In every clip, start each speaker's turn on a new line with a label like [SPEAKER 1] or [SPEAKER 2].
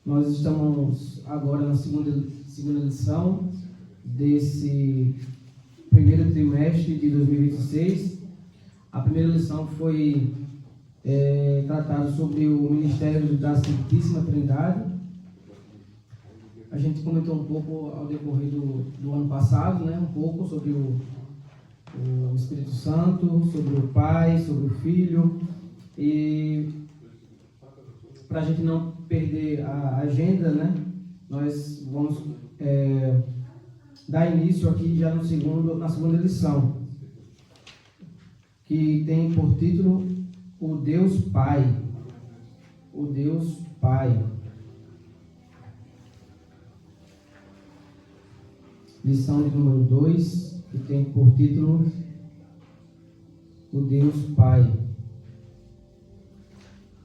[SPEAKER 1] Nós estamos agora na segunda lição desse primeiro trimestre de 2026. A primeira lição foi tratada sobre o ministério da Santíssima Trindade. A gente comentou um pouco ao decorrer do ano passado, um pouco sobre o Espírito Santo, sobre o Pai, sobre o Filho. E para a gente não perder a agenda, nós vamos dar início aqui já na segunda lição, que tem por título o Deus Pai. O Deus Pai. Lição de número 2, que tem por título o Deus Pai.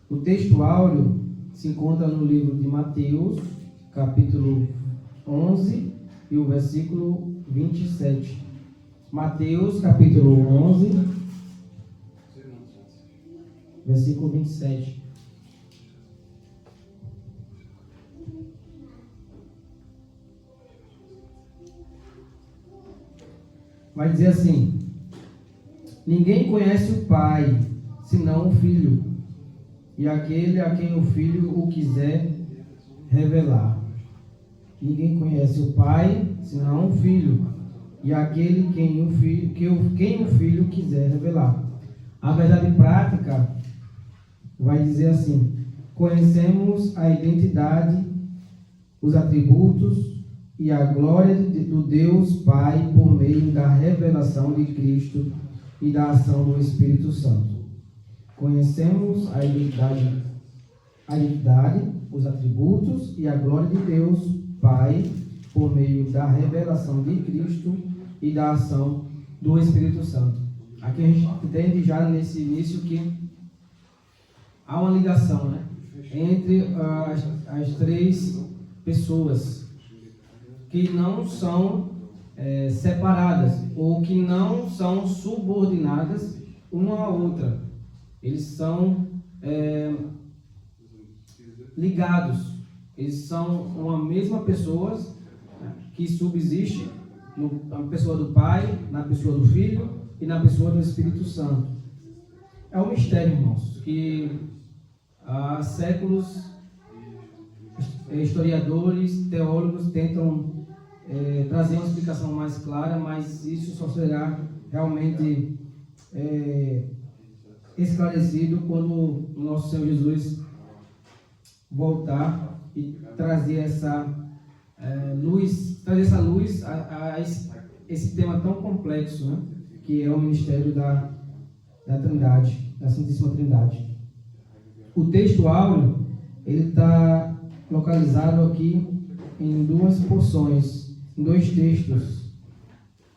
[SPEAKER 1] O texto áureo se encontra no livro de Mateus, capítulo 11 e o versículo 27. Mateus, capítulo 11, versículo 27. Vai dizer assim: ninguém conhece o Pai, senão o Filho, e aquele a quem o Filho o quiser revelar. Ninguém conhece o Pai, senão o Filho, e aquele quem o Filho quiser revelar. A verdade prática vai dizer assim: conhecemos a identidade, os atributos e a glória do Deus Pai por meio da revelação de Cristo e da ação do Espírito Santo. Conhecemos a identidade, os atributos e a glória de Deus Pai por meio da revelação de Cristo e da ação do Espírito Santo. Aqui a gente entende já nesse início que há uma ligação, entre as três pessoas, que não são separadas ou que não são subordinadas uma à outra. Eles são ligados. Eles são uma mesma pessoa, que subsiste na pessoa do Pai, na pessoa do Filho e na pessoa do Espírito Santo. É um mistério, irmãos, que há séculos historiadores, teólogos tentam trazer uma explicação mais clara, mas isso só será realmente esclarecido quando o nosso Senhor Jesus voltar e trazer essa luz a esse tema tão complexo, que é o ministério da Trindade, da Santíssima Trindade. O texto áureo, ele está localizado aqui em duas porções, em dois textos.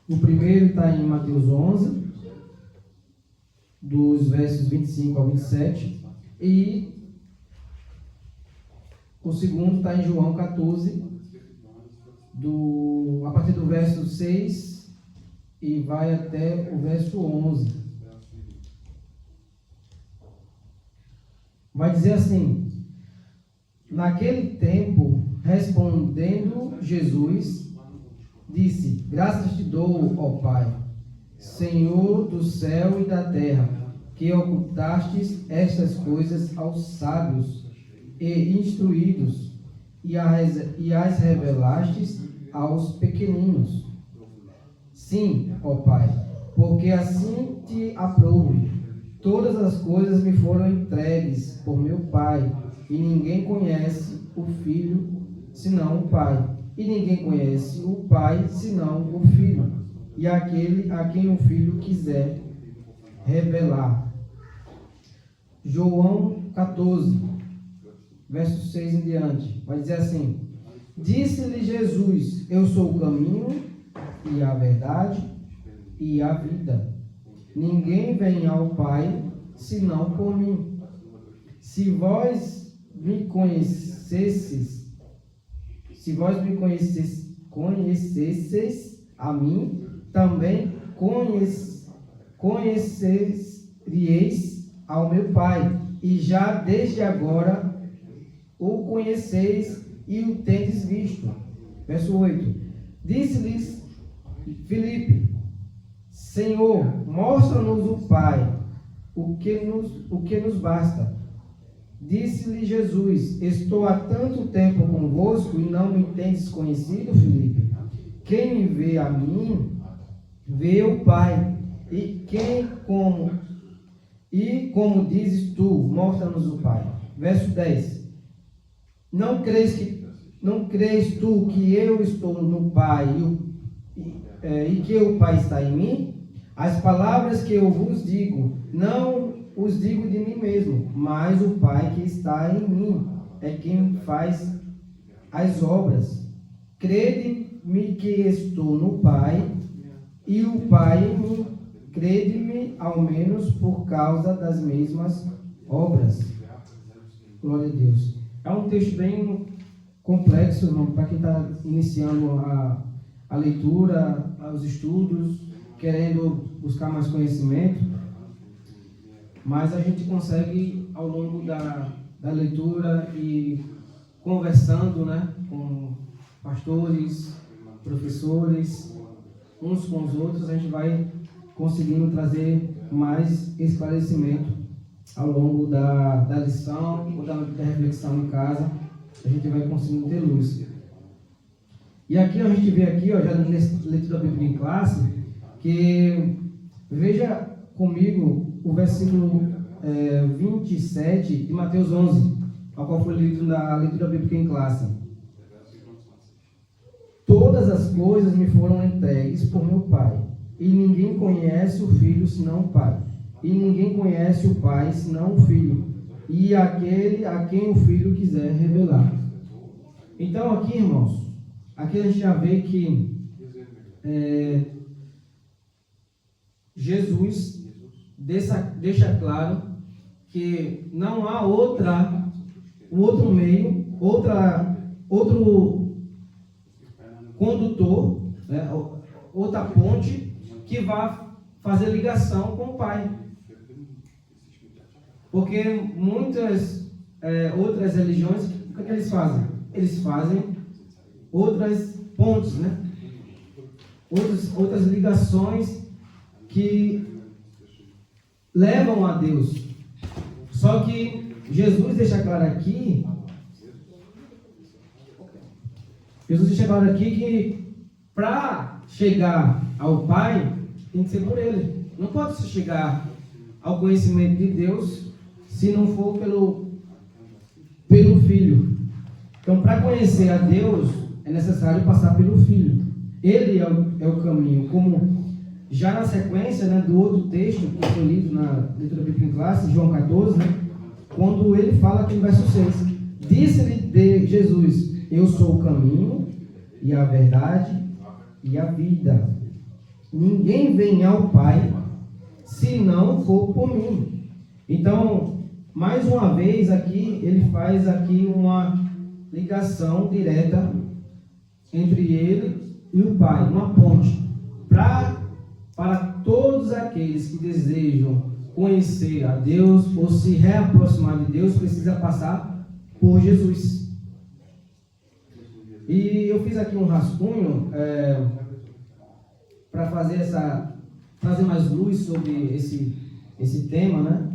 [SPEAKER 1] O primeiro está em Mateus 11, dos versos 25 ao 27, e o segundo está em João 14, a partir do verso 6 e vai até o verso 11. Vai dizer assim: naquele tempo, respondendo Jesus, disse: graças te dou, ó Pai, Senhor do céu e da terra, que ocultastes estas coisas aos sábios e instruídos, e as revelastes aos pequeninos. Sim, ó Pai, porque assim te aprouve. Todas as coisas me foram entregues por meu Pai, e ninguém conhece o Filho senão o Pai, e ninguém conhece o Pai senão o Filho, e aquele a quem o Filho quiser revelar. João 14, verso 6 em diante, vai dizer assim: disse-lhe Jesus: eu sou o caminho e a verdade e a vida. Ninguém vem ao Pai senão por mim. Se vós me conhecesseis a mim, também conheceríeis ao meu Pai, e já desde agora o conheceis e o tendes visto. Verso 8. Disse-lhes Filipe: Senhor, mostra-nos o Pai, o que nos basta. Disse-lhe Jesus: Estou há tanto tempo convosco e não me tendes conhecido, Filipe? Quem me vê a mim, vê o Pai. Como dizes tu, mostra-nos o Pai. Verso 10. Não crês tu que eu estou no Pai e que o Pai está em mim? As palavras que eu vos digo, não os digo de mim mesmo, mas o Pai que está em mim é quem faz as obras. Crede-me que estou no Pai e o Pai em mim. Crede-me ao menos por causa das mesmas obras. Glória a Deus. É um texto bem complexo, irmão, para quem está iniciando a leitura, os estudos, querendo buscar mais conhecimento. Mas a gente consegue, ao longo da leitura e conversando, né, com pastores, professores, uns com os outros, a gente vai conseguindo trazer mais esclarecimento ao longo da lição ou da reflexão em casa. A gente vai conseguindo ter luz. E aqui a gente vê aqui, já nessa leitura da Bíblia em classe, que veja comigo o versículo 27 de Mateus 11, ao qual foi lido na leitura bíblica em classe. Todas as coisas me foram entregues por meu Pai, e ninguém conhece o Filho senão o Pai, e ninguém conhece o Pai senão o Filho, e aquele a quem o Filho quiser revelar. Então aqui, irmãos, aqui a gente já vê que Jesus deixa claro que não há outro meio, outro condutor, né, outra ponte que vá fazer ligação com o Pai. Porque muitas outras religiões, o que eles fazem? Eles fazem outras pontes, né? Outras ligações que levam a Deus. Só que Jesus deixa claro aqui que para chegar ao Pai tem que ser por Ele. Não pode se chegar ao conhecimento de Deus se não for pelo Filho. Então, para conhecer a Deus é necessário passar pelo Filho. Ele é o caminho. Como já na sequência, né, do outro texto que foi lido na leitura bíblica em classe, João 14, né, quando ele fala aqui no verso 6, disse-lhe Jesus: Eu sou o caminho e a verdade e a vida. Ninguém vem ao Pai se não for por mim. Então, mais uma vez aqui, ele faz aqui uma ligação direta entre ele e o Pai, uma ponte, para todos aqueles que desejam conhecer a Deus ou se reaproximar de Deus, precisa passar por Jesus. E eu fiz aqui um rascunho para trazer mais luz sobre esse tema, né?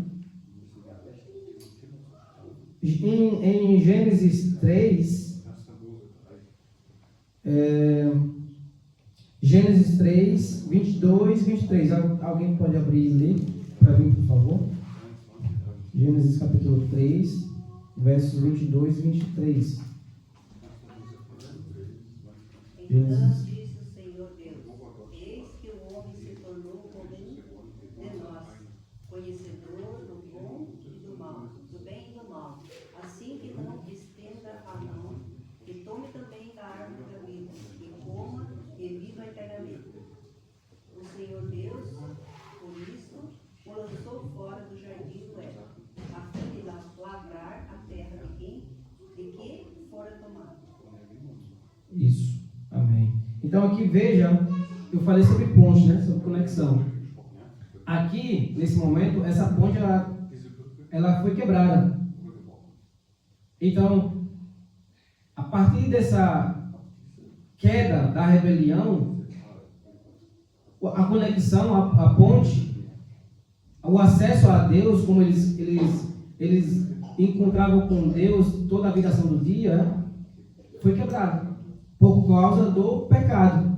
[SPEAKER 1] Em Gênesis 3, Gênesis 3, 22 e 23. Alguém pode abrir e ler para mim, por favor? Gênesis capítulo 3, versos 22 e 23.
[SPEAKER 2] Então disse o Senhor Deus: Eis que o homem se tornou como um de nós, conhecedor do bom e do mal, do bem e do mal. Assim que não estenda a mão, e tome também da árvore da vida, e coma e viva eternamente. O Senhor Deus, por isso, o lançou fora do jardim do Éden, a fim de lavrar a terra de que fora tomado.
[SPEAKER 1] Isso. Amém. Então aqui veja, eu falei sobre ponte, né? Sobre conexão. Aqui, nesse momento, essa ponte ela foi quebrada. Então, a partir dessa queda da rebelião, a conexão, a ponte, o acesso a Deus, como eles encontravam com Deus toda a viração do dia, foi quebrado por causa do pecado.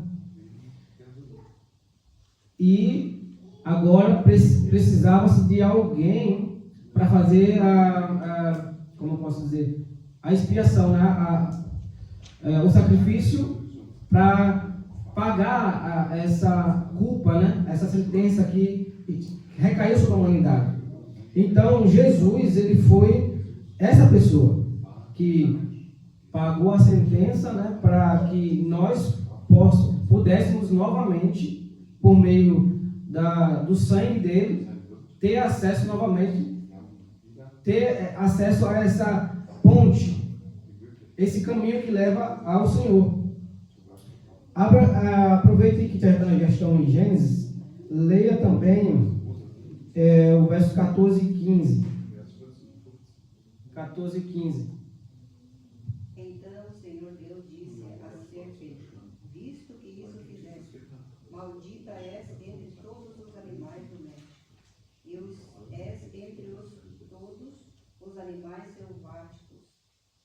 [SPEAKER 1] E agora precisava-se de alguém para fazer como eu posso dizer, a expiação, né? O sacrifício para pagar essa culpa, né? Essa sentença que recaiu sobre a humanidade. Então Jesus, ele foi essa pessoa que pagou a sentença, né? Para que nós pudéssemos novamente, por meio do sangue dele, ter acesso novamente, ter acesso a essa ponte, esse caminho que leva ao Senhor. Aproveite que já estão em Gênesis, leia também o verso 14 e 15. 14 e 15.
[SPEAKER 2] Então o Senhor Deus disse à serpente: visto que isso fizeste, maldita és entre todos os animais domésticos, e és entre todos os animais selváticos.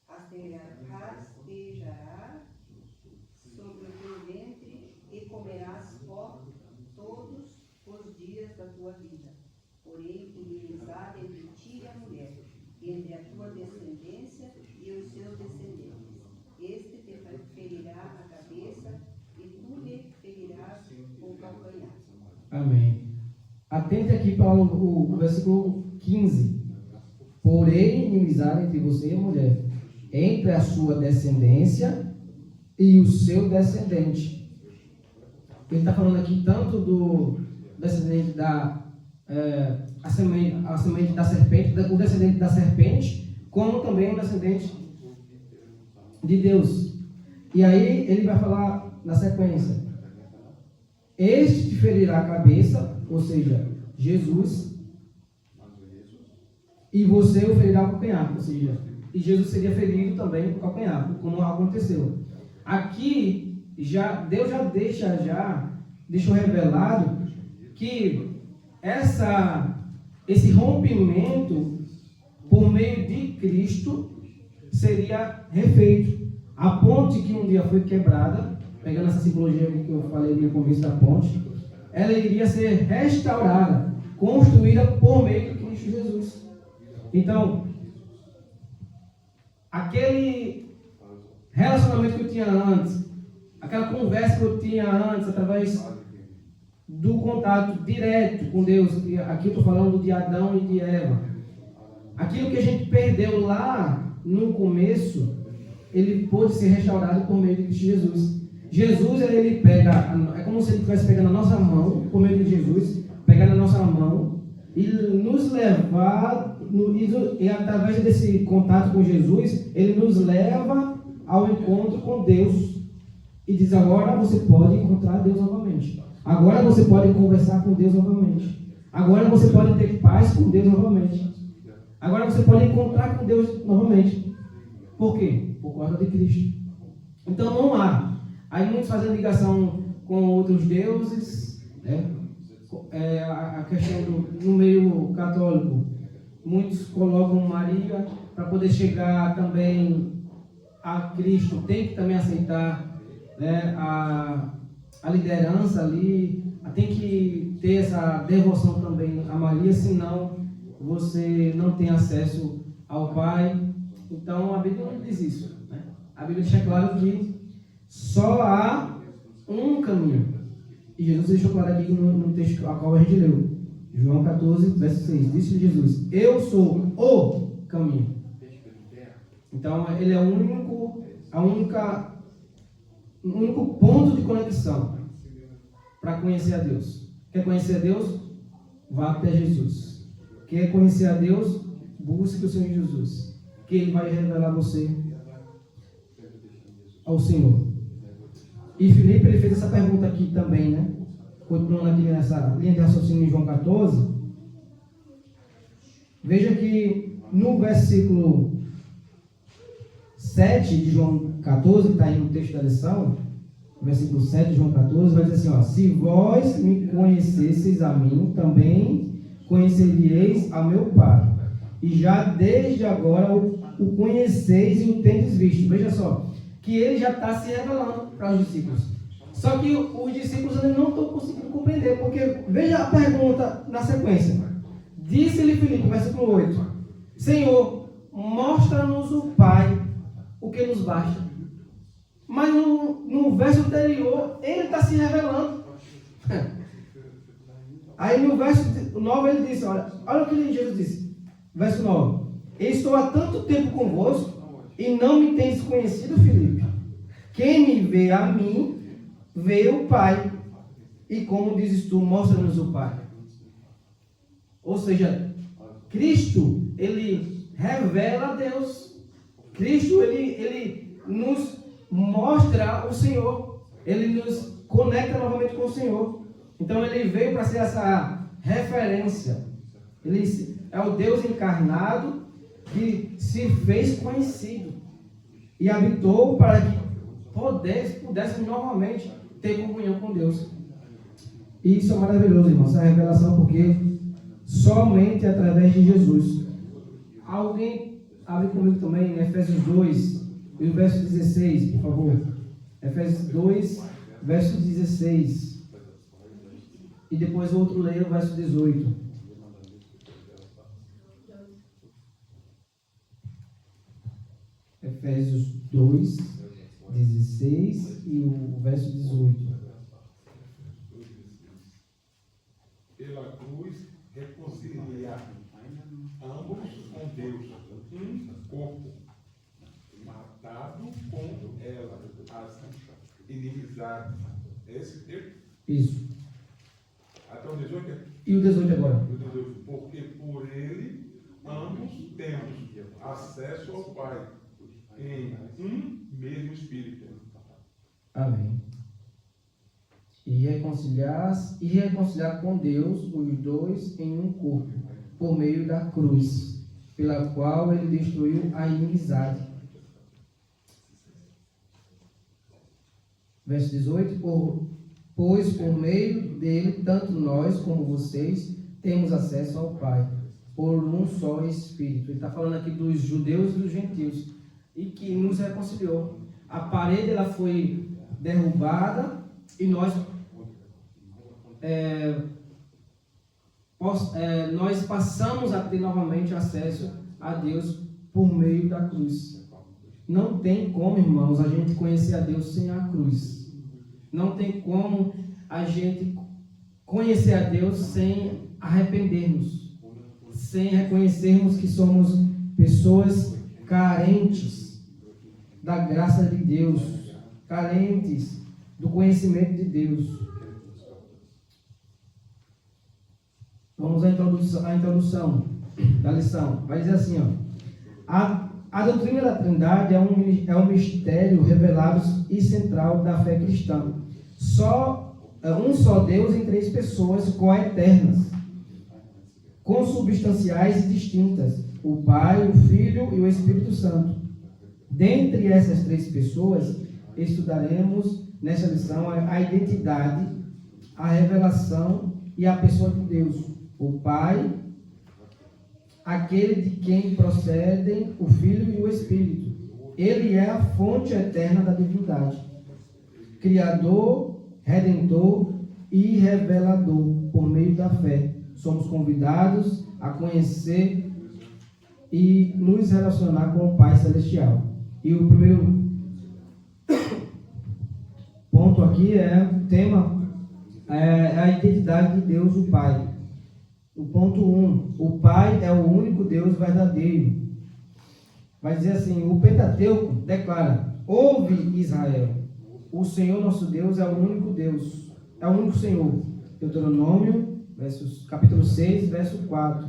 [SPEAKER 2] Rastejarás sobre o teu ventre e comerás pó todos os dias da tua vida. Porém, inimizade entre ti e a mulher, entre a tua descendência e os seus descendentes. Este te ferirá a cabeça e tu lhe ferirás o calcanhar.
[SPEAKER 1] Amém. Atente aqui para o versículo 15. Porém, inimizade entre você e a mulher, entre a sua descendência e o seu descendente. Ele está falando aqui tanto do descendente a semente da serpente, o descendente da serpente, como também o descendente de Deus. E aí ele vai falar na sequência: este te ferirá a cabeça, ou seja, Jesus, e você o ferirá o calcanhar, ou seja, e Jesus seria ferido também o calcanhar, como aconteceu. Aqui Deus já deixou revelado que esse rompimento por meio de Cristo seria refeito. A ponte que um dia foi quebrada, pegando essa simbologia que eu falei no começo da ponte, ela iria ser restaurada, construída por meio de Cristo Jesus. Então, aquele relacionamento que eu tinha antes, aquela conversa que eu tinha antes, através do contato direto com Deus, aqui eu estou falando de Adão e de Eva, aquilo que a gente perdeu lá no começo, ele pôde ser restaurado por meio de Cristo Jesus. Jesus, ele pega, é como se ele estivesse pegando a nossa mão, por meio de Jesus, pegando a nossa mão e nos levar, e através desse contato com Jesus, ele nos leva ao encontro com Deus e diz: agora você pode encontrar Deus novamente. Agora você pode conversar com Deus novamente. Agora você pode ter paz com Deus novamente. Agora você pode encontrar com Deus novamente. Por quê? Por causa de Cristo. Então não há. Aí muitos fazem ligação com outros deuses, né? A questão no meio católico, muitos colocam Maria para poder chegar também a Cristo, tem que também aceitar, né, a liderança ali, tem que ter essa devoção também a Maria, senão você não tem acesso ao Pai. Então a Bíblia não diz isso, né? A Bíblia deixa claro que só há um caminho. E Jesus deixou claro aqui no texto a qual a gente leu, João 14, verso 6. Disse Jesus: eu sou o caminho. Então ele é o único ponto de conexão para conhecer a Deus. Quer conhecer a Deus? Vá até Jesus. Quer conhecer a Deus? Busque o Senhor Jesus, que Ele vai revelar você ao Senhor. E Filipe, ele fez essa pergunta aqui também, né? Continuando aqui nessa linha de raciocínio em João 14. Veja que no versículo 7 de João 14, que está aí no texto da lição, versículo 7 de João 14, vai dizer assim, ó, se vós me conhecesseis a mim, também conheceríeis a meu Pai. E já desde agora o conheceis e o tendes visto. Veja só, que ele já está se revelando para os discípulos. Só que os discípulos ainda não estão conseguindo compreender, porque veja a pergunta na sequência. Disse-lhe Filipe, versículo 8, Senhor, mostra-nos o Pai, o que nos basta. Mas no verso anterior, ele está se revelando. Aí no verso 9 ele disse, olha o que Jesus disse. Verso 9. Estou há tanto tempo convosco e não me tens conhecido, Filipe. Quem me vê a mim, vê o Pai. E como dizes tu, mostra-nos o Pai. Ou seja, Cristo, ele revela a Deus. Cristo, ele nos mostra o Senhor. Ele nos conecta novamente com o Senhor. Então ele veio para ser essa referência. Ele é o Deus encarnado que se fez conhecido e habitou para que pudéssemos novamente ter comunhão com Deus. E isso é maravilhoso, irmãos, essa revelação, porque somente através de Jesus. Alguém abre comigo também em Efésios 2, e o verso 16, por favor. Efésios 2, verso 16. E depois o outro leia o verso 18. Efésios 2, 16 e o verso 18.
[SPEAKER 3] Pela cruz, reconciliar ambos com Deus, um corpo, matado com ela, as inimizades. É esse texto?
[SPEAKER 1] Isso.
[SPEAKER 3] Até o 18?
[SPEAKER 1] E o 18 agora?
[SPEAKER 3] O 18. Porque por ele ambos temos acesso ao Pai em um mesmo Espírito.
[SPEAKER 1] Amém. E reconciliar com Deus os dois em um corpo, por meio da cruz, pela qual ele destruiu a inimizade. Verso 18, pois por meio dele, tanto nós como vocês, temos acesso ao Pai, por um só Espírito. Ele está falando aqui dos judeus e dos gentios, e que nos reconciliou. A parede ela foi derrubada e nós passamos a ter novamente acesso a Deus por meio da cruz. Não tem como, irmãos, a gente conhecer a Deus sem a cruz. Não tem como a gente conhecer a Deus sem arrependermos, sem reconhecermos que somos pessoas carentes da graça de Deus, carentes do conhecimento de Deus. Vamos à introdução da lição. Vai dizer assim, a doutrina da Trindade é um mistério revelado e central da fé cristã. Um só Deus em três pessoas coeternas, consubstanciais e distintas: o Pai, o Filho e o Espírito Santo. Dentre essas três pessoas, estudaremos nessa lição a identidade, a revelação e a pessoa de Deus. O Pai, aquele de quem procedem o Filho e o Espírito. Ele é a fonte eterna da divindade, Criador, Redentor e Revelador, por meio da fé. Somos convidados a conhecer e nos relacionar com o Pai Celestial. E o primeiro ponto aqui o tema é a identidade de Deus, o Pai. O ponto 1, o Pai é o único Deus verdadeiro. Vai dizer assim, o Pentateuco declara: ouve Israel, o Senhor nosso Deus é o único Deus, é o único Senhor. Deuteronômio, capítulo 6, verso 4.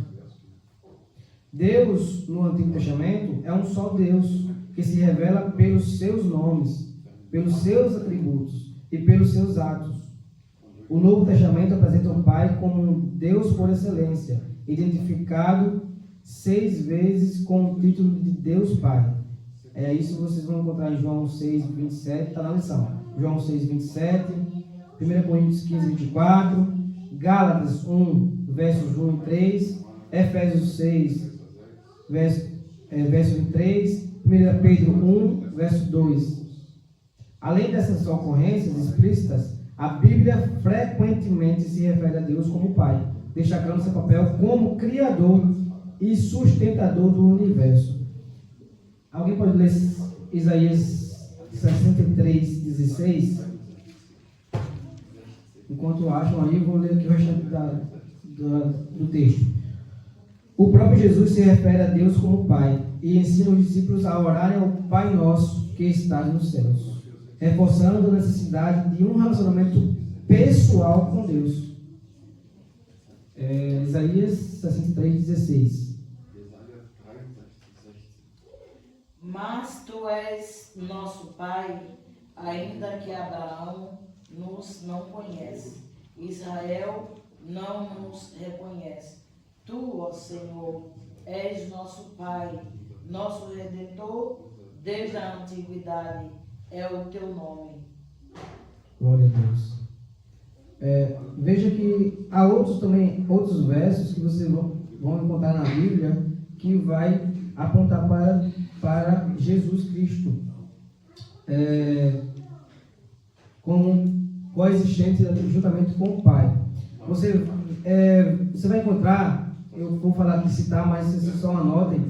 [SPEAKER 1] Deus, no Antigo Testamento, é um só Deus, que se revela pelos seus nomes, pelos seus atributos e pelos seus atos. O Novo Testamento apresenta o Pai como um Deus por excelência, identificado 6 vezes com o título de Deus Pai. Isso vocês vão encontrar em João 6, 27, está na lição. João 6, 27, 1 Coríntios 15, 24, Gálatas 1, versos 1 e 3, Efésios 6, verso 3, 1 Pedro 1, verso 2. Além dessas ocorrências explícitas, a Bíblia frequentemente se refere a Deus como Pai, destacando seu papel como Criador e sustentador do universo. Alguém pode ler Isaías 63, 16? Enquanto acham aí, eu vou ler aqui o restante do texto. O próprio Jesus se refere a Deus como Pai e ensina os discípulos a orarem ao Pai Nosso que está nos céus, reforçando a necessidade de um relacionamento pessoal com Deus. Isaías 63, 16.
[SPEAKER 4] Mas tu és nosso Pai, ainda que Abraão nos não conhece, Israel não nos reconhece. Tu, ó Senhor, és nosso Pai, nosso Redentor, desde a antiguidade é o teu nome.
[SPEAKER 1] Glória a Deus. Veja que há outros versos que vocês vão encontrar na Bíblia que vai apontar para Jesus Cristo como coexistente juntamente com o Pai. Você vai encontrar, eu vou falar aqui citar, mas vocês só anotem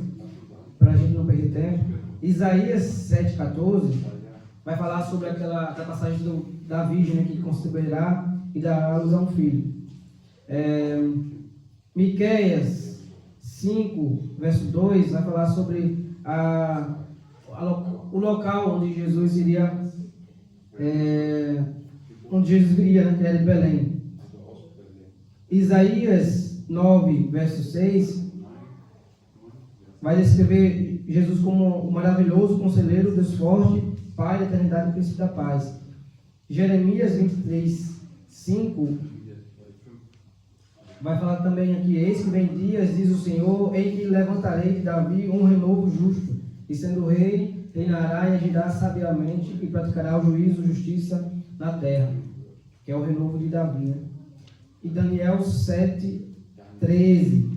[SPEAKER 1] para a gente não perder tempo. Isaías 7,14 vai falar sobre aquela passagem da virgem que conceberá e dará à luz a um filho. Miqueias 5, verso 2 vai falar sobre o local onde Jesus iria, né, que era de Belém. Isaías 9, verso 6 vai descrever Jesus como o maravilhoso conselheiro, Deus forte, Pai da eternidade e príncipe da paz. Jeremias 23, 5 vai falar também aqui: eis que vem dias, diz o Senhor, em que levantarei de Davi um renovo justo, e sendo rei, reinará e agirá sabiamente e praticará o juízo e justiça na terra, que é o renovo de Davi, né? E Daniel 7, 13: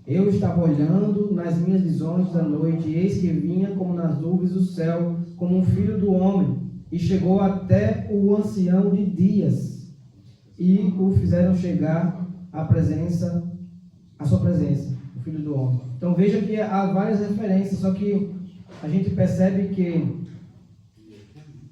[SPEAKER 1] eu estava olhando nas minhas visões da noite, e eis que vinha como nas nuvens do céu, como um filho do homem, e chegou até o ancião de dias, e o fizeram chegar à sua presença, o filho do homem. Então veja que há várias referências, só que a gente percebe que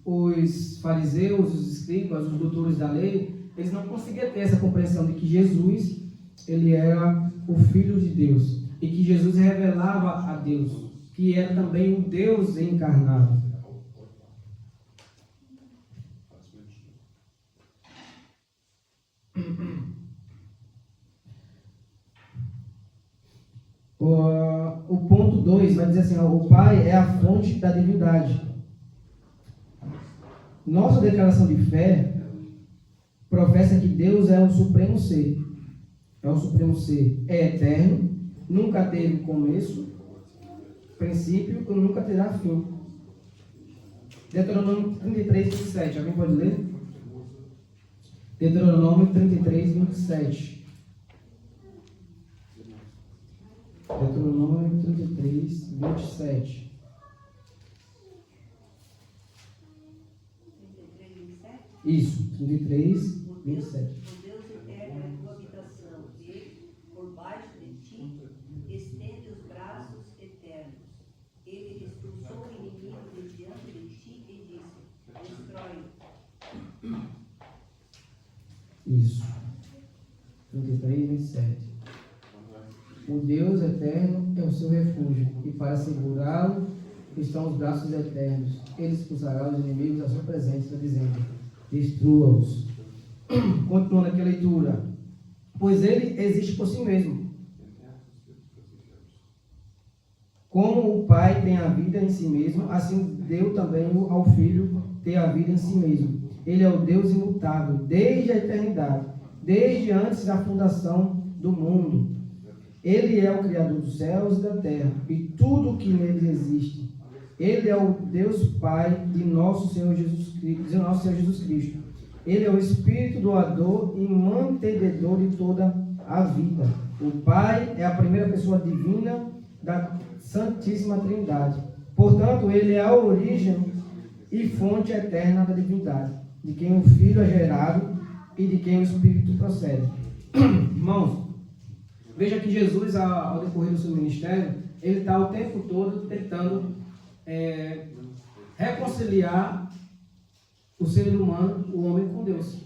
[SPEAKER 1] os fariseus, os escribas, os doutores da lei, eles não conseguiam ter essa compreensão de que Jesus, ele era o Filho de Deus, e que Jesus revelava a Deus, que era também o Deus encarnado. O ponto 2 vai dizer assim: o Pai é a fonte da divindade. Nossa declaração de fé professa que Deus é o supremo ser. É eterno, nunca teve começo, princípio e nunca terá fim. Deuteronômio 33, 27. Alguém pode ler? Deuteronômio 33, 27. Deuteronômio 33, 27.
[SPEAKER 2] 33, 27?
[SPEAKER 1] Isso, 33, 27.
[SPEAKER 2] O Deus eterno é a tua habitação, e, por baixo de ti, estende os braços eternos. Ele expulsou o inimigo de diante de ti e disse: destrói-o.
[SPEAKER 1] Isso. 33, 27. O Deus eterno é o seu refúgio, e para segurá-lo estão os braços eternos. Ele expulsará os inimigos da sua presença, dizendo: destrua-os. Continuando aqui a leitura: pois ele existe por si mesmo. Como o Pai tem a vida em si mesmo, assim deu também ao Filho ter a vida em si mesmo. Ele é o Deus imutável, desde a eternidade, desde antes da fundação do mundo. Ele é o Criador dos céus e da terra, e tudo o que neles existe. Ele é o Deus Pai de nosso Senhor Jesus Cristo. Ele é o Espírito doador e mantenedor de toda a vida. O Pai é a primeira pessoa divina da Santíssima Trindade. Portanto, ele é a origem e fonte eterna da divindade, de quem o Filho é gerado e de quem o Espírito procede. Irmãos, veja que Jesus, ao decorrer do seu ministério, ele está o tempo todo tentando reconciliar o ser humano, o homem, com Deus.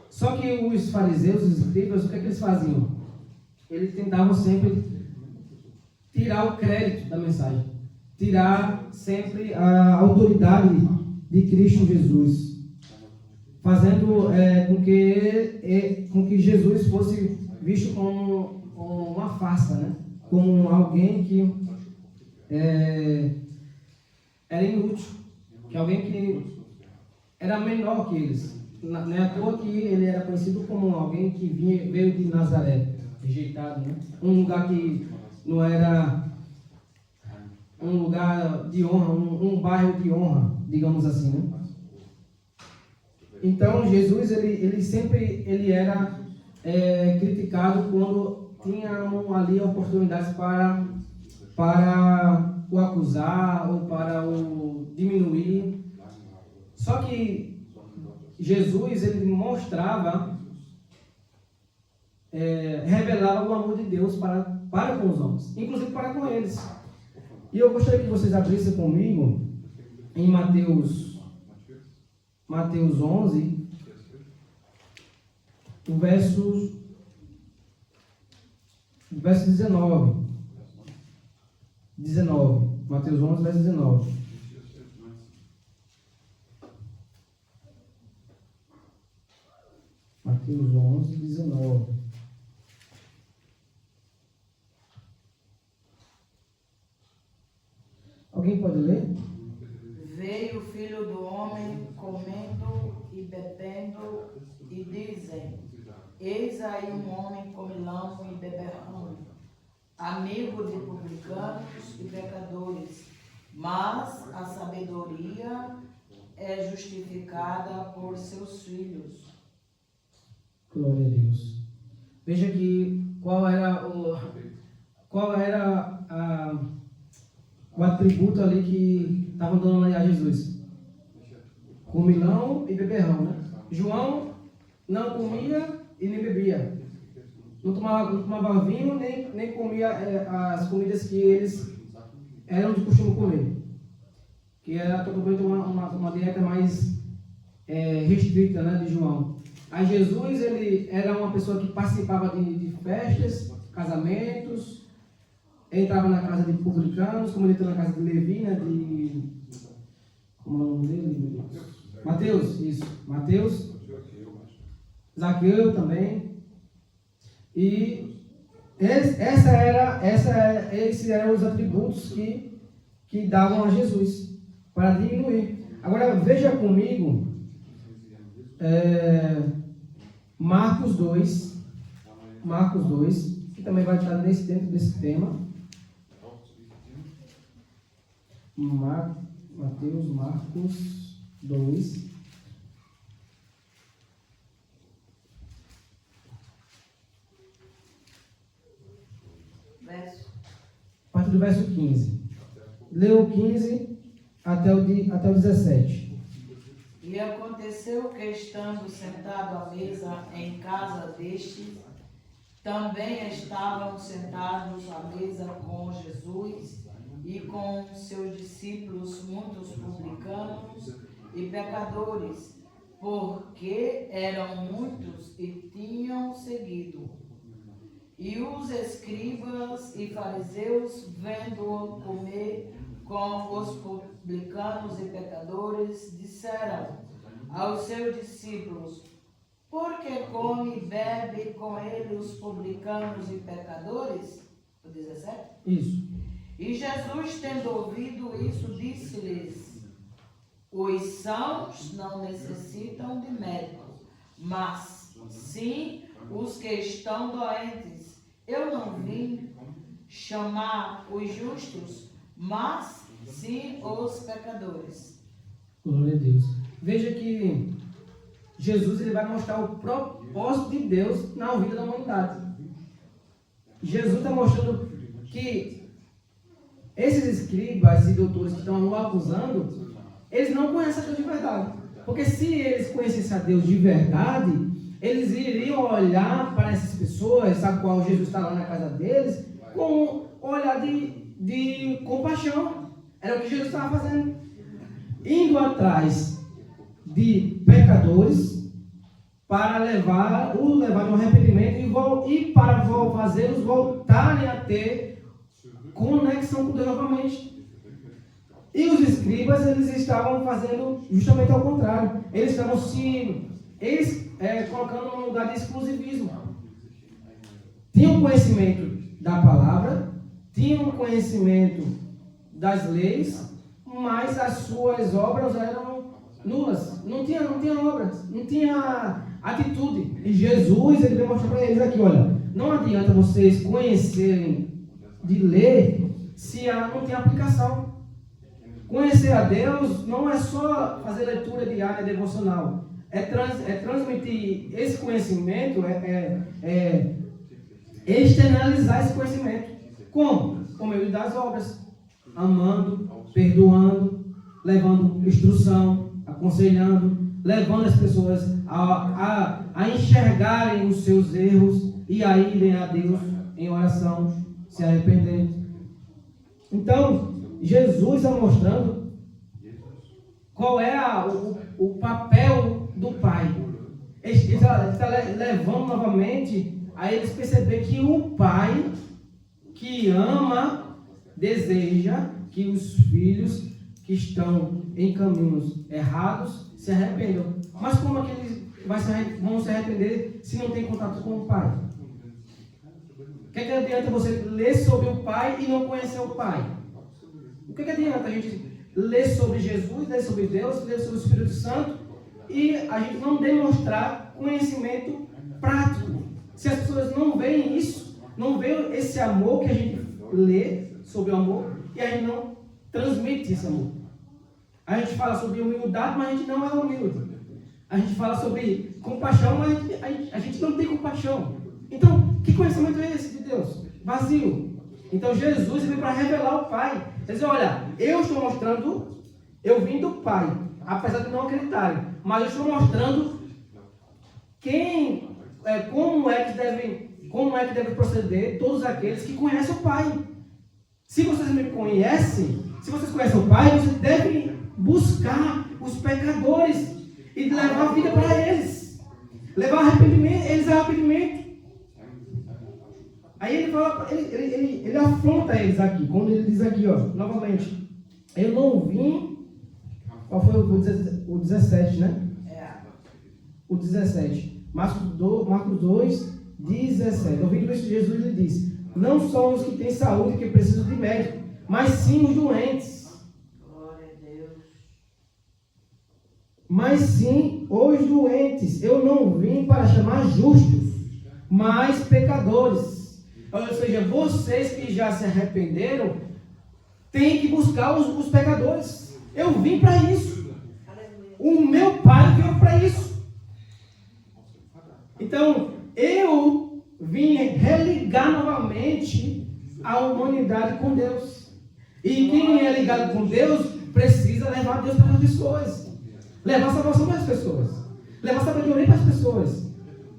[SPEAKER 1] Só que os fariseus, os escribas, o que eles faziam? Eles tentavam sempre tirar o crédito da mensagem, tirar sempre a autoridade de Cristo Jesus, fazendo com que Jesus fosse visto como uma farsa, né? Como alguém que era inútil, que alguém que era menor que eles. Não é à toa que ele era conhecido como alguém que veio de Nazaré, rejeitado, né? Um lugar que não era um lugar de honra, um bairro de honra, digamos assim, né? Então Jesus, ele sempre era criticado quando tinham ali oportunidades para o acusar ou para o diminuir. Só que Jesus, ele mostrava, revelava o amor de Deus para com os homens, inclusive para com eles. E eu gostaria que vocês abrissem comigo em Mateus 11, o verso 19. Mateus 11, verso 19. Mateus 11, 19. Alguém pode ler?
[SPEAKER 4] Veio o Filho do Homem comendo e bebendo, e dizem: Eis aí um homem comilão e beberrão, amigo de publicanos e pecadores. Mas a sabedoria é justificada por seus filhos.
[SPEAKER 1] Glória a Deus. Veja que qual era o atributo ali que estavam dando a Jesus: comilão e beberrão, né? João não comia e nem bebia, não tomava vinho, nem comia as comidas que eles eram de costume comer, que era totalmente uma dieta mais restrita, né, de João. Aí Jesus, ele era uma pessoa que participava de festas, casamentos, entrava na casa de publicanos, como ele entrou na casa de Levi, né, como é o nome dele? Mateus, isso. Mateus. Zaqueu também. E esses eram os atributos que davam a Jesus, para diminuir. Agora, veja comigo Marcos 2, que também vai estar dentro desse tema. Marcos 2. A partir do verso 15. Leu o 15 até o 17.
[SPEAKER 4] E aconteceu que, estando sentado à mesa em casa deste, também estavam sentados à mesa com Jesus e com seus discípulos muitos publicanos e pecadores, porque eram muitos e tinham seguido. E os escribas e fariseus, vendo-o comer com os publicanos e pecadores, disseram aos seus discípulos: por que come e bebe com ele os publicanos e pecadores? O 17?
[SPEAKER 1] Isso.
[SPEAKER 4] E Jesus, tendo ouvido isso, disse-lhes: os sãos não necessitam de médico, mas sim os que estão doentes. Eu não vim chamar os justos, mas sim os pecadores.
[SPEAKER 1] Glória a Deus. Veja que Jesus ele vai mostrar o propósito de Deus na vida da humanidade. Jesus está mostrando que esses escribas e doutores que estão o acusando, eles não conhecem a Deus de verdade. Porque se eles conhecessem a Deus de verdade, eles iriam olhar para essas pessoas, a qual Jesus está lá na casa deles, com um olhar de compaixão. Era o que Jesus estava fazendo. Indo atrás de pecadores para levar no arrependimento e para fazê-los voltarem a ter conexão com Deus novamente. E os escribas, eles estavam fazendo justamente ao contrário. Eles estavam se colocando num lugar de exclusivismo. Tinham conhecimento da palavra, tinham conhecimento das leis, mas as suas obras eram nulas. Não tinha obras, não tinha atitude. E Jesus, ele demonstrou para eles aqui, olha, não adianta vocês conhecerem de ler se não tem aplicação. Conhecer a Deus não é só fazer leitura diária devocional. É transmitir esse conhecimento, externalizar esse conhecimento. Como? Por meio das obras. Amando, perdoando, levando instrução, aconselhando, levando as pessoas a enxergarem os seus erros e a irem a Deus em oração, se arrependendo. Então, Jesus está mostrando qual é o papel do Pai. Ele está levando novamente a eles perceber que o Pai que ama, deseja que os filhos que estão em caminhos errados se arrependam. Mas como é que eles vão se arrepender se não tem contato com o Pai? O que adianta você ler sobre o Pai e não conhecer o Pai? O que adianta a gente ler sobre Jesus, ler sobre Deus, ler sobre o Espírito Santo e a gente não demonstrar conhecimento prático? Se as pessoas não veem isso, não veem esse amor que a gente lê sobre o amor e a gente não transmite esse amor. A gente fala sobre humildade, mas a gente não é humilde. A gente fala sobre compaixão, mas a gente não tem compaixão. Então, que conhecimento é esse de Deus? Vazio. Então, Jesus veio para revelar o Pai. Ele diz, olha, eu estou mostrando, eu vim do Pai, apesar de não acreditarem, mas eu estou mostrando como é que deve proceder todos aqueles que conhecem o Pai. Se vocês me conhecem, se vocês conhecem o Pai, vocês devem buscar os pecadores e levar a vida para eles. Levar eles a arrependimento. Aí ele fala, ele afronta eles aqui, quando ele diz aqui, ó, novamente, eu não vim, qual foi o 17, né? O 17, Marcos 2, 17, ouvindo isso, Jesus lhe disse, não são os que têm saúde que precisam de médico, mas sim os doentes.
[SPEAKER 4] Glória a Deus.
[SPEAKER 1] Mas sim os doentes. Eu não vim para chamar justos, mas pecadores. Ou seja, vocês que já se arrependeram, têm que buscar os pecadores. Eu vim para isso. O meu Pai veio para isso. Então, eu vim religar novamente a humanidade com Deus. E quem é ligado com Deus precisa levar Deus para as pessoas. Levar salvação para as pessoas. Levar sabedoria para as pessoas.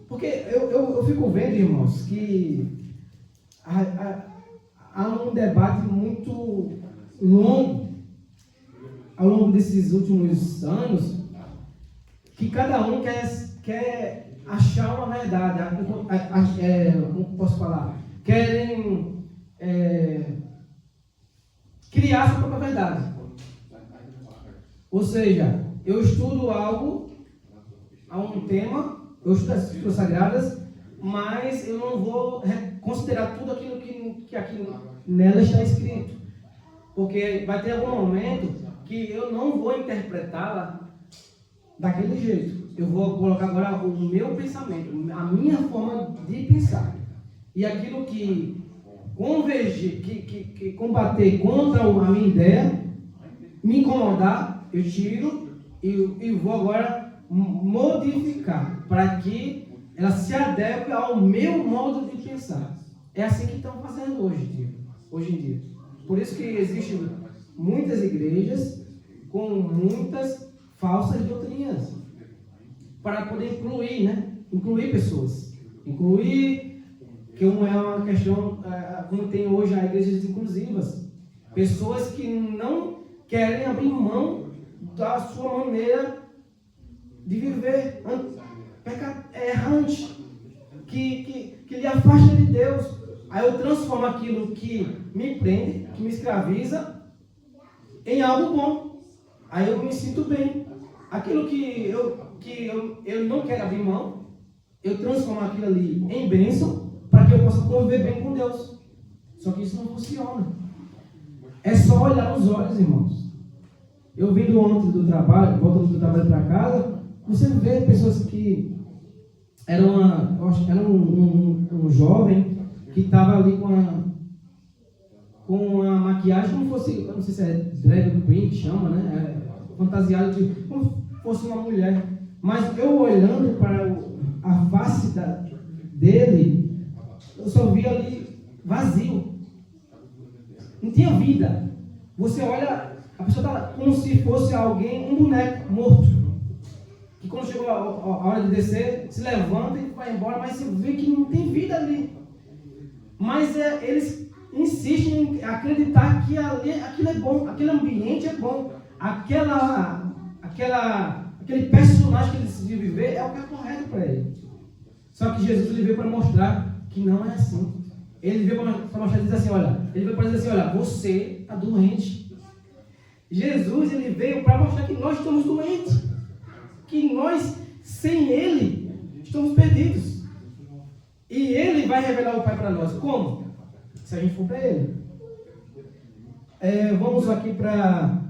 [SPEAKER 1] Porque eu fico vendo, irmãos, que há um debate muito longo ao longo desses últimos anos, que cada um quer achar uma verdade, como posso falar? Querem criar sua própria verdade. Ou seja, eu estudo algo, a um tema, eu estudo as Escrituras Sagradas, mas eu não vou considerar tudo aquilo que aqui nela está escrito. Porque vai ter algum momento que eu não vou interpretá-la daquele jeito. Eu vou colocar agora o meu pensamento, a minha forma de pensar. E aquilo que convergir, que combater contra a minha ideia, me incomodar, eu tiro e vou agora modificar para que ela se adeque ao meu modo de pensar. É assim que estão fazendo hoje em dia. Por isso que existem muitas igrejas com muitas falsas doutrinas, para poder incluir, né? Incluir pessoas. Incluir, que é uma questão, como tem hoje as igrejas inclusivas. Pessoas que não querem abrir mão da sua maneira de viver errante, que lhe afasta de Deus. Aí eu transformo aquilo que me prende, que me escraviza, em algo bom. Aí eu me sinto bem. Aquilo que eu não quero abrir mão, eu transformo aquilo ali em bênção, para que eu possa conviver bem com Deus. Só que isso não funciona. É só olhar nos olhos, irmãos. Eu vindo ontem do trabalho, voltando do trabalho para casa, você vê pessoas que era um jovem que estava ali com a maquiagem como fosse, eu não sei se é drag queen que chama, né? Fantasiado como fosse uma mulher. Mas eu olhando para a face dele, eu só vi ali vazio. Não tinha vida. Você olha, a pessoa está como se fosse alguém, um boneco morto. Que quando chegou a hora de descer, se levanta e vai embora, mas você vê que não tem vida ali. Mas eles insistem em acreditar que aquilo é bom, aquele ambiente é bom, aquele personagem que ele decidiu viver é o que é correto para ele. Só que Jesus ele veio para mostrar que não é assim. Ele veio para mostrar, dizer assim, ele veio para dizer assim, olha, você está doente. Jesus ele veio para mostrar que nós estamos doentes, que nós sem Ele estamos perdidos. E Ele vai revelar o Pai para nós. Como? Se a gente for para Ele. Vamos aqui para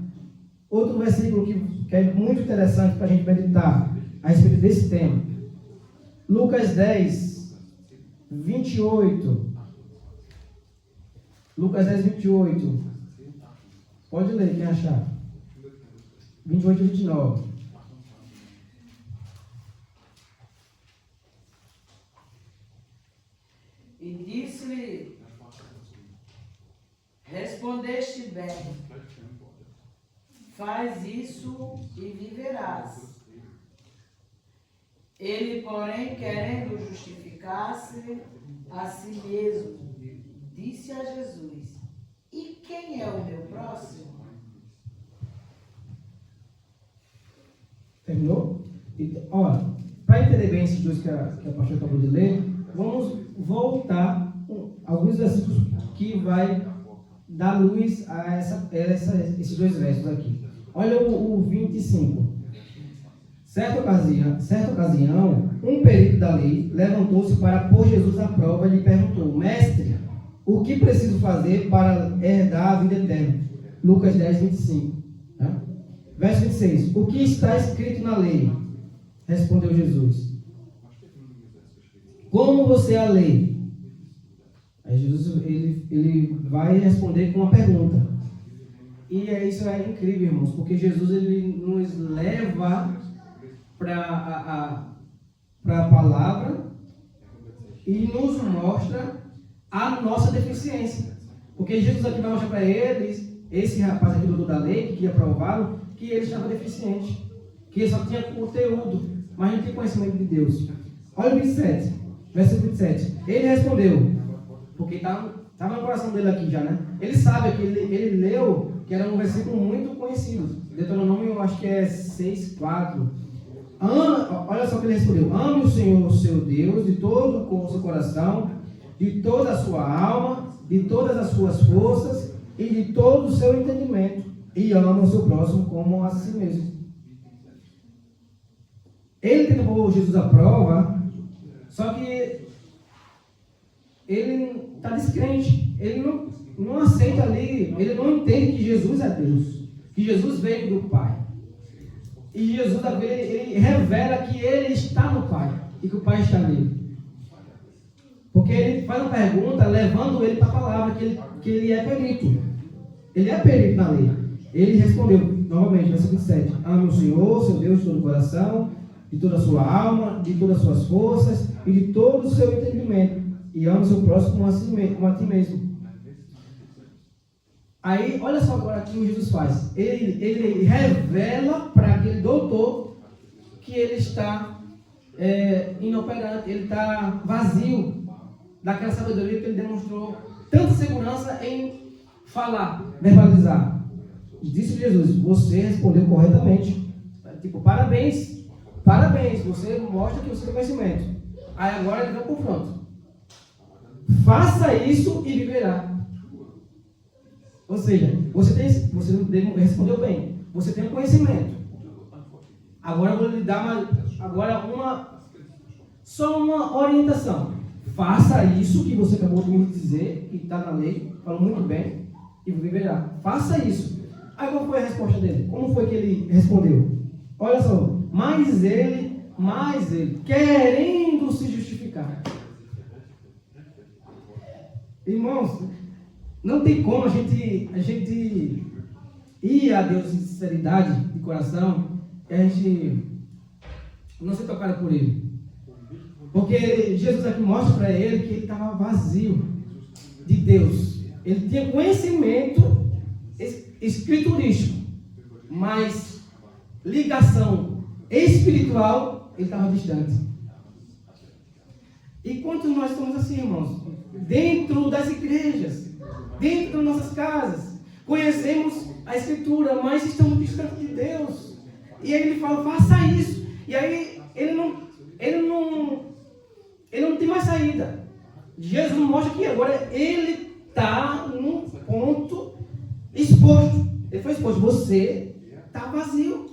[SPEAKER 1] outro versículo que é muito interessante para a gente meditar a respeito desse tema. Lucas 10, 28. Lucas 10, 28. Pode ler, quem achar. 28 e 29.
[SPEAKER 4] E disse-lhe: respondeste bem, faz isso e viverás. Ele, porém, querendo justificar-se a si mesmo, disse a Jesus: e quem é o meu próximo?
[SPEAKER 1] Terminou? Olha, para entender bem esses dois que a pastora acabou de ler, vamos voltar alguns versículos que vai dar luz a esses dois versos aqui. Olha o 25. Certa ocasião, um perito da lei levantou-se para pôr Jesus à prova e lhe perguntou: Mestre, o que preciso fazer para herdar a vida eterna? Lucas 10, 25. Tá? Verso 26. O que está escrito na lei? Respondeu Jesus: como você a lê? Aí Jesus ele vai responder com uma pergunta. E isso é incrível, irmãos, porque Jesus ele nos leva para a palavra e nos mostra a nossa deficiência. Porque Jesus aqui vai mostrar para eles, esse rapaz aqui do doutor da lei, que queria prová-lo, que ele estava deficiente, que ele só tinha conteúdo, mas não tinha conhecimento de Deus. Olha o 27, versículo 27. Ele respondeu, porque estava no coração dele aqui já, né? Ele sabe que ele leu, que era um versículo muito conhecido. Deuteronômio, eu acho que é 6:4. Olha só o que ele respondeu: ame o Senhor, seu Deus, de todo o seu coração, de toda a sua alma, de todas as suas forças e de todo o seu entendimento, e ama o seu próximo como a si mesmo. Ele tenta pôr Jesus à prova, só que ele está descrente, ele não aceita ali, ele não entende que Jesus é Deus, que Jesus veio do Pai. E Jesus ele revela que ele está no Pai e que o Pai está nele. Porque ele faz uma pergunta levando ele para a palavra, que ele é perito. Ele é perito na lei. Ele respondeu, novamente, versículo 27, ame o Senhor, seu Deus, de todo o coração, de toda a sua alma, de todas as suas forças e de todo o seu entendimento, e ame o seu próximo como a ti mesmo. Aí, olha só agora o que Jesus faz. Ele revela para aquele doutor que ele está inoperante, ele está vazio daquela sabedoria que ele demonstrou tanta segurança em falar, verbalizar. Disse Jesus, você respondeu corretamente. Tipo, parabéns, você mostra que você tem conhecimento. Aí agora ele vai ao confronto. Faça isso e viverá. Ou seja, você respondeu bem, você tem um conhecimento. Agora eu vou lhe dar só uma orientação. Faça isso que você acabou de me dizer, que está na lei, falou muito bem, e viverá. Faça isso. Aí qual foi a resposta dele? Como foi que ele respondeu? Olha só, mas ele, querendo se justificar. Irmãos, não tem como a gente ir a Deus em sinceridade de coração e a gente não ser tocado por Ele. Porque Jesus aqui mostra para ele que ele estava vazio de Deus. Ele tinha conhecimento escriturístico, mas ligação espiritual, ele estava distante. E quantos nós estamos assim, irmãos? Dentro das igrejas, dentro das nossas casas, conhecemos a Escritura, mas estamos distantes de Deus. E aí ele fala, faça isso. E aí ele não tem mais saída. Jesus mostra que agora ele está num ponto exposto. Ele foi exposto. Você está vazio.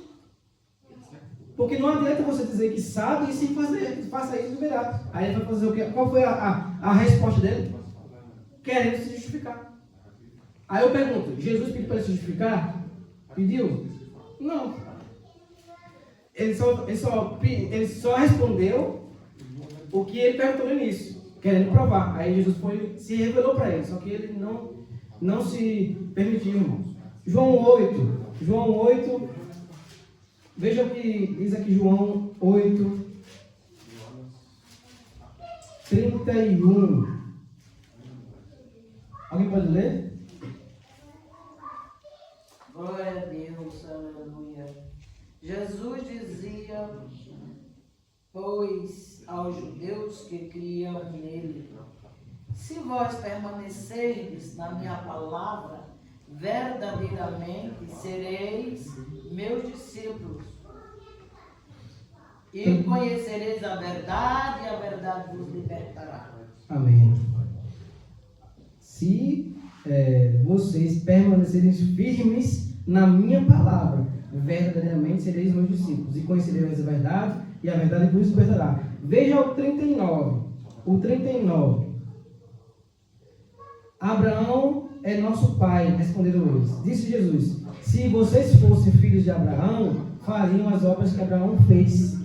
[SPEAKER 1] Porque não adianta você dizer que sabe e sem fazer. Faça isso e verá. Aí ele vai fazer o quê? Qual foi a resposta dele? Querendo se justificar. Aí eu pergunto, Jesus pediu para ele se justificar? Pediu? Não. Ele só respondeu o que ele perguntou no início, querendo provar. Aí Jesus se revelou para ele, só que ele não se permitiu, irmãos. João 8, veja o que diz aqui João 8, 31. Alguém pode ler?
[SPEAKER 4] Glória a Deus, aleluia. Jesus dizia, pois, aos judeus que criam nele, se vós permanecerdes na minha palavra, verdadeiramente sereis meus discípulos, e conhecereis a verdade, e a verdade vos libertará.
[SPEAKER 1] Amém. Se vocês permanecerem firmes na minha palavra, verdadeiramente sereis meus discípulos, e conhecereis a verdade, e a verdade vos libertará. Veja o 39. O 39. Abraão é nosso pai, responderam eles. Disse Jesus, se vocês fossem filhos de Abraão, fariam as obras que Abraão fez.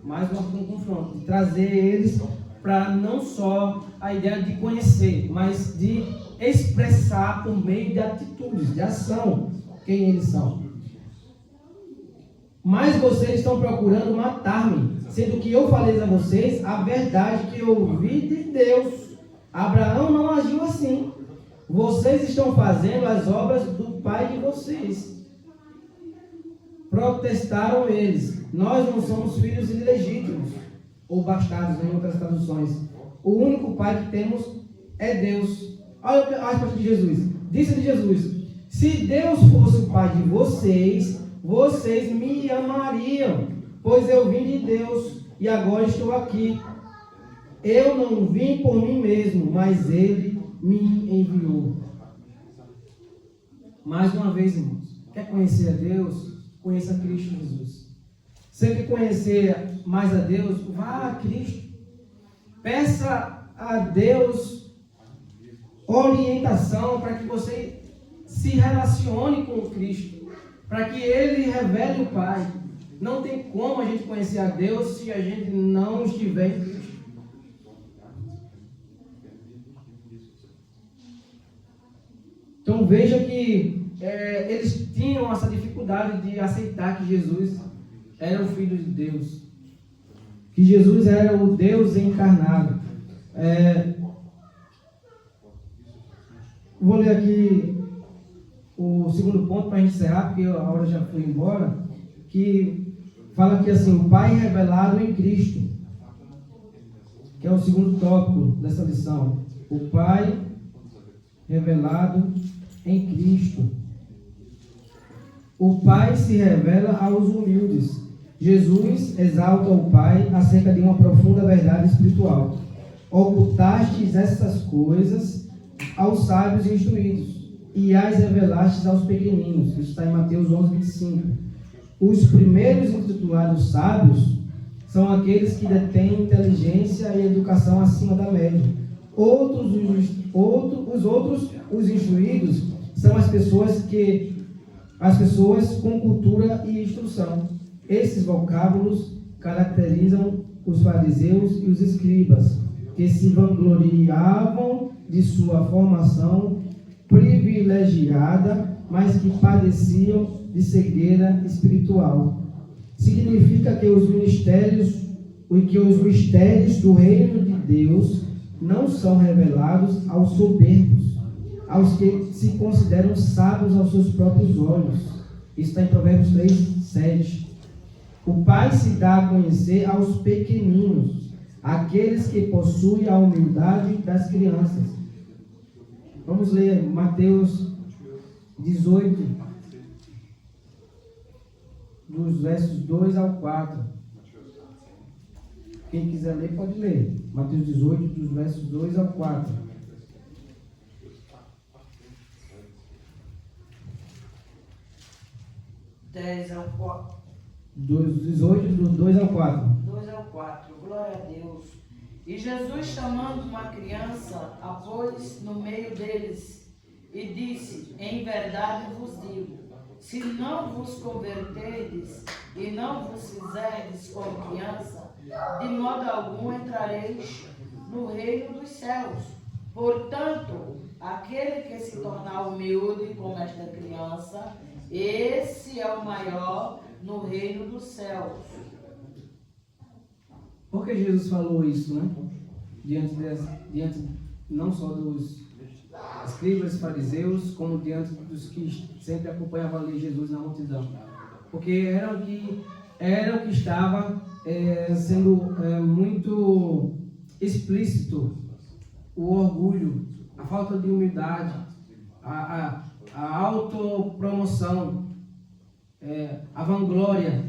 [SPEAKER 1] Mais um confronto, de trazer eles para não só a ideia de conhecer, mas de expressar por meio de atitudes, de ação, quem eles são. Mas vocês estão procurando matar-me, sendo que eu falei a vocês a verdade que eu ouvi de Deus. Abraão não agiu assim. Vocês estão fazendo as obras do pai de vocês. Protestaram eles. Nós não somos filhos ilegítimos, ou bastardos em outras traduções. O único pai que temos é Deus. Olha a resposta de Jesus. Disse-lhe Jesus, se Deus fosse o pai de vocês, vocês me amariam, pois eu vim de Deus e agora estou aqui. Eu não vim por mim mesmo, mas Ele me enviou. Mais uma vez, irmãos, quer conhecer a Deus? Conheça Cristo Jesus. Você quer conhecer mais a Deus? Vá a Cristo. Peça a Deus orientação para que você se relacione com Cristo, para que Ele revele o Pai. Não tem como a gente conhecer a Deus se a gente não estiver em Cristo. Então veja que eles tinham essa dificuldade de aceitar que Jesus era o Filho de Deus, que Jesus era o Deus encarnado. Vou ler aqui o segundo ponto para a gente encerrar, porque a hora já foi embora, que fala aqui assim, o Pai revelado em Cristo, que é o segundo tópico dessa lição. O Pai revelado em Cristo. O Pai se revela aos humildes. Jesus exalta o Pai acerca de uma profunda verdade espiritual. Ocultastes essas coisas aos sábios e instruídos, e as revelastes aos pequeninos. Isso está em Mateus 11:25. Os primeiros intitulados sábios são aqueles que detêm inteligência e educação acima da média. Os instruídos, são as pessoas com cultura e instrução. Esses vocábulos caracterizam os fariseus e os escribas, que se vangloriavam de sua formação privilegiada, mas que padeciam de cegueira espiritual. Significa que os mistérios do reino de Deus não são revelados aos soberbos, aos que se consideram sábios aos seus próprios olhos. Isso está em Provérbios 3:7. O Pai se dá a conhecer aos pequeninos, aqueles que possuem a humildade das crianças. Vamos ler Mateus 18, dos versos 2 ao 4. Quem quiser ler, pode ler. Mateus 18, dos versos 2 ao 4. Dos 18, do 2 ao 4.
[SPEAKER 4] 2 ao 4. Glória a Deus. E Jesus, chamando uma criança, a pôs no meio deles e disse: em verdade vos digo, se não vos converterdes e não vos fizerdes como criança, de modo algum entrareis no reino dos céus. Portanto, aquele que se tornar humilde como esta criança, esse é o maior no reino dos céus.
[SPEAKER 1] Por que Jesus falou isso, né? Diante não só dos escribas e fariseus, como diante dos que sempre acompanhavam ali Jesus na multidão. Porque era o que estava sendo muito explícito: o orgulho, a falta de humildade, a autopromoção, a vanglória,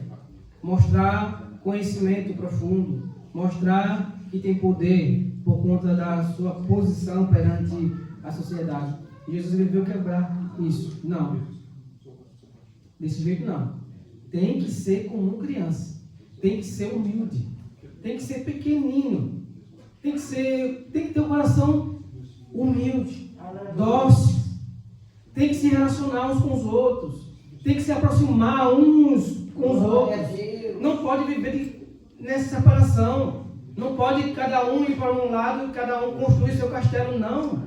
[SPEAKER 1] mostrar conhecimento profundo, mostrar que tem poder por conta da sua posição perante a sociedade. E Jesus veio quebrar isso. Não. Desse jeito não. Tem que ser como criança. Tem que ser humilde. Tem que ser pequenino. Tem que ter um coração humilde, dócil. Tem que se relacionar uns com os outros. Tem que se aproximar uns com os outros. Não pode viver nessa separação. Não pode cada um ir para um lado e cada um construir seu castelo, não.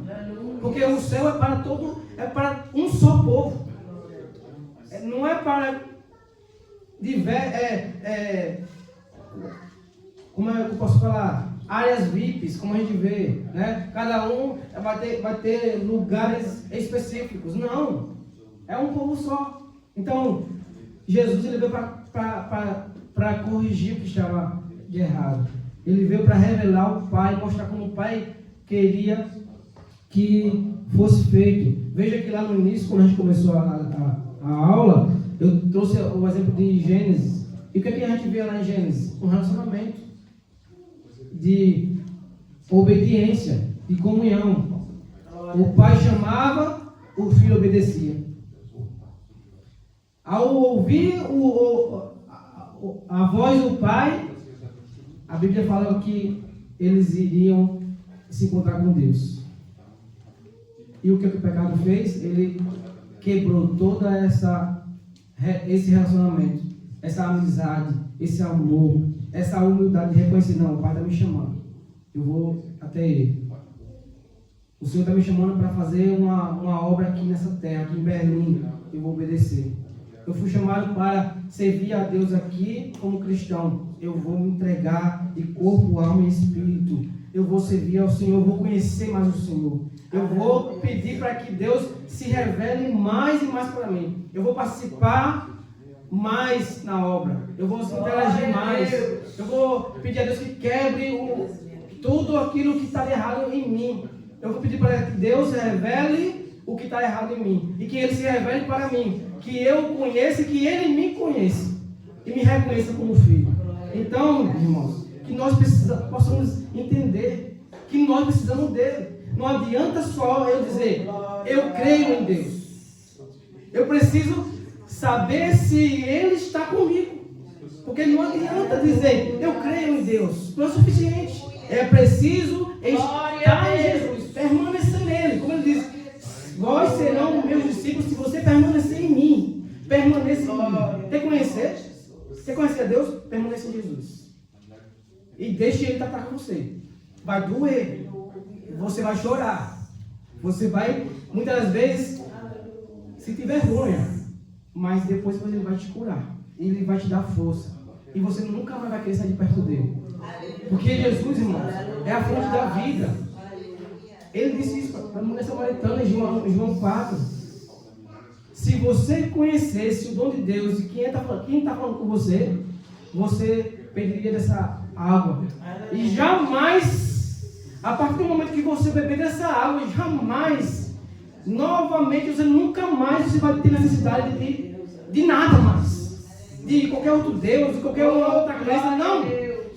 [SPEAKER 1] Porque o céu é para um só povo. Não é para como é que eu posso falar? Áreas VIPs, como a gente vê, né? Cada um vai ter lugares específicos. Não. É um povo só. Então, Jesus ele veio para corrigir o que estava de errado. Ele veio para revelar o Pai, mostrar como o Pai queria que fosse feito. Veja que lá no início, quando a gente começou a aula, eu trouxe o exemplo de Gênesis. E o que a gente vê lá em Gênesis? Um relacionamento de obediência, de comunhão. O pai chamava, o filho obedecia. Ao ouvir a voz do pai, a Bíblia fala que eles iriam se encontrar com Deus. E o que o pecado fez? Ele quebrou todo esse relacionamento, essa amizade, esse amor, essa humildade de reconhecer: não, o Pai está me chamando, eu vou até Ele. O Senhor está me chamando para fazer uma obra aqui nessa terra, aqui em Berlim. Eu vou obedecer. Eu fui chamado para servir a Deus aqui como cristão. Eu vou me entregar de corpo, alma e espírito. Eu vou servir ao Senhor, eu vou conhecer mais o Senhor. Eu vou pedir para que Deus se revele mais e mais para mim. Eu vou participar mais na obra. Eu vou interagir mais. Eu vou pedir a Deus que quebre tudo aquilo que está errado em mim. Eu vou pedir para que Deus revele o que está errado em mim. E que Ele se revele para mim. Que eu conheça e que Ele me conheça. E me reconheça como filho. Então, irmãos, que nós possamos entender que nós precisamos dele. Não adianta só eu dizer, eu creio em Deus. Eu preciso saber se Ele está comigo. Porque não adianta dizer, eu creio em Deus. Não é suficiente. É preciso estar em Jesus, permanecer nele. Como ele diz, vós serão meus discípulos se você permanecer em mim. Permaneça em mim. Quer conhecer? Quer conhecer a Deus? Permaneça em Jesus. E deixe Ele tratar com você. Vai doer. Você vai chorar. Você vai, muitas vezes, sentir vergonha. Mas depois Ele vai te curar. Ele vai te dar força. E você nunca mais vai querer sair de perto dele. Porque Jesus, irmãos, é a fonte da vida. Ele disse isso para a mulher samaritana em João 4. Se você conhecesse o dom de Deus e quem está falando com você, você pediria dessa água. E jamais, a partir do momento que você beber dessa água, jamais, novamente, você nunca mais você vai ter necessidade de nada mais. De qualquer outro Deus, de qualquer outra crença. Não,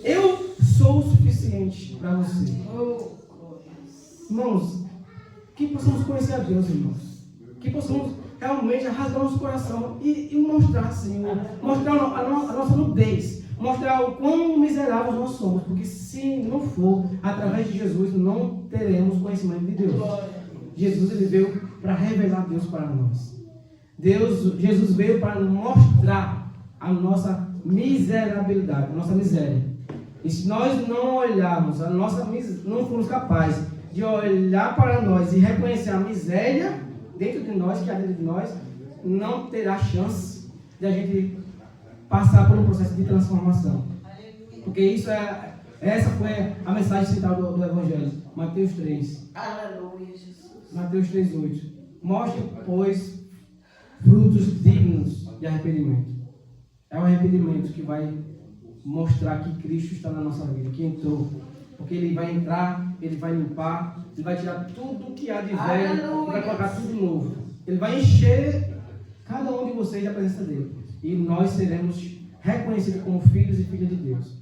[SPEAKER 1] eu sou o suficiente para você. Irmãos, que possamos conhecer a Deus, irmãos. Que possamos realmente rasgar nosso coração e mostrar, Senhor, mostrar a nossa nudez, mostrar o quão miseráveis nós somos, porque se não for através de Jesus, não teremos conhecimento de Deus. Jesus, ele veio para revelar Deus para nós. Jesus veio para mostrar a nossa miserabilidade, a nossa miséria. E se nós não olharmos, não formos capazes de olhar para nós e reconhecer a miséria dentro de nós, que há dentro de nós, não terá chance de a gente passar por um processo de transformação. Porque essa foi a mensagem citada do Evangelho. Mateus 3.
[SPEAKER 4] Aleluia, Jesus.
[SPEAKER 1] Mateus 3:8. Mostre, pois, frutos dignos de arrependimento. É o arrependimento que vai mostrar que Cristo está na nossa vida, que entrou. Porque Ele vai entrar, Ele vai limpar, Ele vai tirar tudo que há de velho e vai colocar tudo novo. Ele vai encher cada um de vocês da presença dele. E nós seremos reconhecidos como filhos e filhas de Deus.